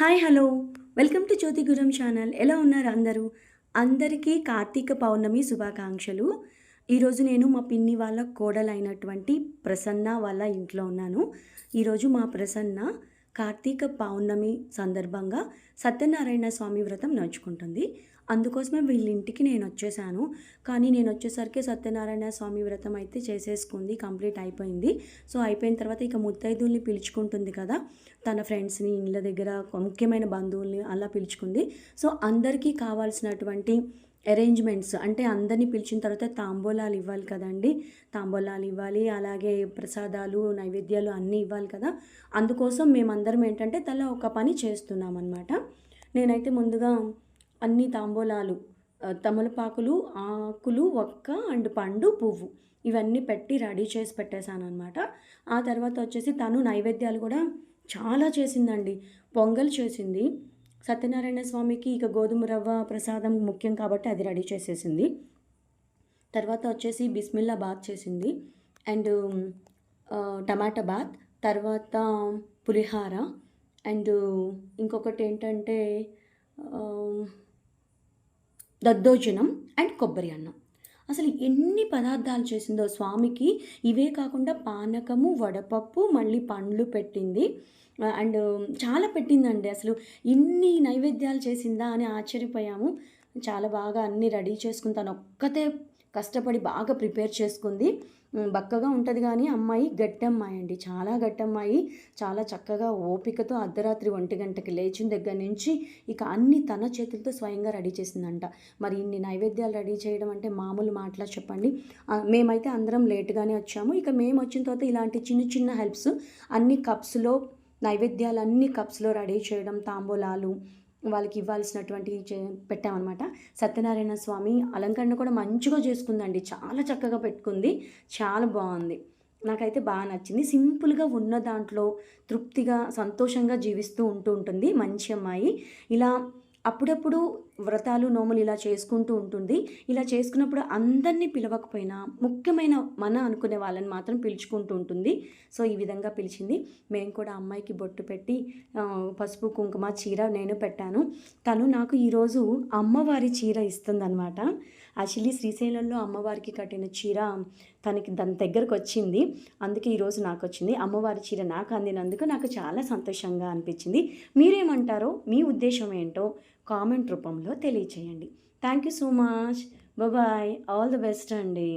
Hi hello welcome to జ్యోతిగురం channel. ఎలా ఉన్నారు అందరూ? అందరికీ కార్తీక పౌర్ణమి శుభాకాంక్షలు. ఈరోజు నేను మా పిన్ని వాళ్ళ కోడలైనటువంటి ప్రసన్న వాళ్ళ ఇంట్లో ఉన్నాను. ఈరోజు మా ప్రసన్న కార్తీక పౌర్ణమి సందర్భంగా సత్యనారాయణ స్వామి వ్రతం నడుచుకుంటుంది. అందుకోసమే వీళ్ళ ఇంటికి నేను వచ్చేసాను. కానీ నేను వచ్చేసరికి సత్యనారాయణ స్వామి వ్రతం అయితే చేసేసుకుంది, కంప్లీట్ అయిపోయింది. సో అయిపోయిన తర్వాత ఇక ముత్తైదుల్ని పిలుచుకుంటుంది కదా, తన ఫ్రెండ్స్ని, ఇళ్ళ దగ్గర ముఖ్యమైన బంధువుల్ని అలా పిలుచుకుంది. సో అందరికీ కావాల్సినటువంటి అరేంజ్మెంట్స్ అంటే అందరినీ పిలిచిన తర్వాత తాంబూలాలు ఇవ్వాలి కదండి. తాంబూలాలు ఇవ్వాలి, అలాగే ప్రసాదాలు, నైవేద్యాలు అన్నీ ఇవ్వాలి కదా. అందుకోసం మేమందరం ఏంటంటే తలా ఒక పని చేస్తున్నాం అనమాట. నేనైతే ముందుగా అన్ని తాంబూలాలు, తమలపాకులు, ఆకులు, ఒక్క అండ్ పండు, పువ్వు ఇవన్నీ పెట్టి రెడీ చేసి పెట్టేశాను అనమాట. ఆ తర్వాత వచ్చేసి తను నైవేద్యాలు కూడా చాలా చేసిందండి. పొంగల్ చేసింది. సత్యనారాయణ స్వామికి ఇక గోధుమ రవ్వ ప్రసాదం ముఖ్యం కాబట్టి అది రెడీ చేసేసింది. తర్వాత వచ్చేసి బిస్మిల్లా బాత్ చేసింది అండ్ టమాటా బాత్, తర్వాత పులిహార అండ్ ఇంకొకటి ఏంటంటే దద్దోజనం అండ్ కొబ్బరి అన్నం. అసలు ఎన్ని పదార్థాలు చేసిందో స్వామికి. ఇవే కాకుండా పానకము, వడపప్పు, మళ్ళీ పండ్లు పెట్టింది అండ్ చాలా పెట్టిందండి. అసలు ఇన్ని నైవేద్యాలు చేసిందా అని ఆశ్చర్యపోయాము. చాలా బాగా అన్నీ రెడీ చేసుకుని తను ఒక్కతే కష్టపడి బాగా ప్రిపేర్ చేసుకుంది. బక్కగా ఉంటుంది కానీ అమ్మాయి గట్టమ్మాయి అండి, చాలా గట్టమ్మాయి. చాలా చక్కగా ఓపికతో అర్ధరాత్రి 1 గంటకి లేచిన దగ్గర నుంచి ఇక అన్నీ తన చేతులతో స్వయంగా రెడీ చేసిందంట. మరి ఇన్ని నైవేద్యాలు రెడీ చేయడం అంటే మామూలు మాటలా చెప్పండి. మేమైతే అందరం లేట్గానే వచ్చాము. ఇక మేము వచ్చిన తర్వాత ఇలాంటి చిన్న చిన్న హెల్ప్స్ అన్ని కప్స్లో, నైవేద్యాలన్నీ కప్స్లో రెడీ చేయడం, తాంబూలాలు వాళ్ళకి ఇవ్వాల్సినటువంటి పెట్టామన్నమాట. సత్యనారాయణ స్వామి అలంకరణ కూడా మంచిగా చేసుకుందండి. చాలా చక్కగా పెట్టుకుంది. చాలా బాగుంది. నాకైతే బాగా నచ్చింది. సింపుల్గా ఉన్న దాంట్లో తృప్తిగా సంతోషంగా జీవిస్తూ ఉంటుంది మంచి అమ్మాయి. ఇలా అప్పుడప్పుడు వ్రతాలు, నోములు ఇలా చేసుకుంటూ ఉంటుంది. ఇలా చేసుకున్నప్పుడు అందరినీ పిలవకపోయినా ముఖ్యమైన మన అనుకునే వాళ్ళని మాత్రం పిలుచుకుంటూ ఉంటుంది. సో ఈ విధంగా పిలిచింది. మేము కూడా అమ్మాయికి బొట్టు పెట్టి పసుపు, కుంకుమ, చీర నేను పెట్టాను. తను నాకు ఈరోజు అమ్మవారి చీర ఇస్తుందన్నమాట. యాక్చువల్లీ శ్రీశైలంలో అమ్మవారికి కట్టిన చీర తనకి దాని దగ్గరకు వచ్చింది. అందుకే ఈరోజు నాకు వచ్చింది. అమ్మవారి చీర నాకు అందినందుకు నాకు చాలా సంతోషంగా అనిపించింది. మీరేమంటారో, మీ ఉద్దేశం ఏంటో కామెంట్ రూపంలో తెలియచేయండి. Thank you so much. Bye. All the best అండి.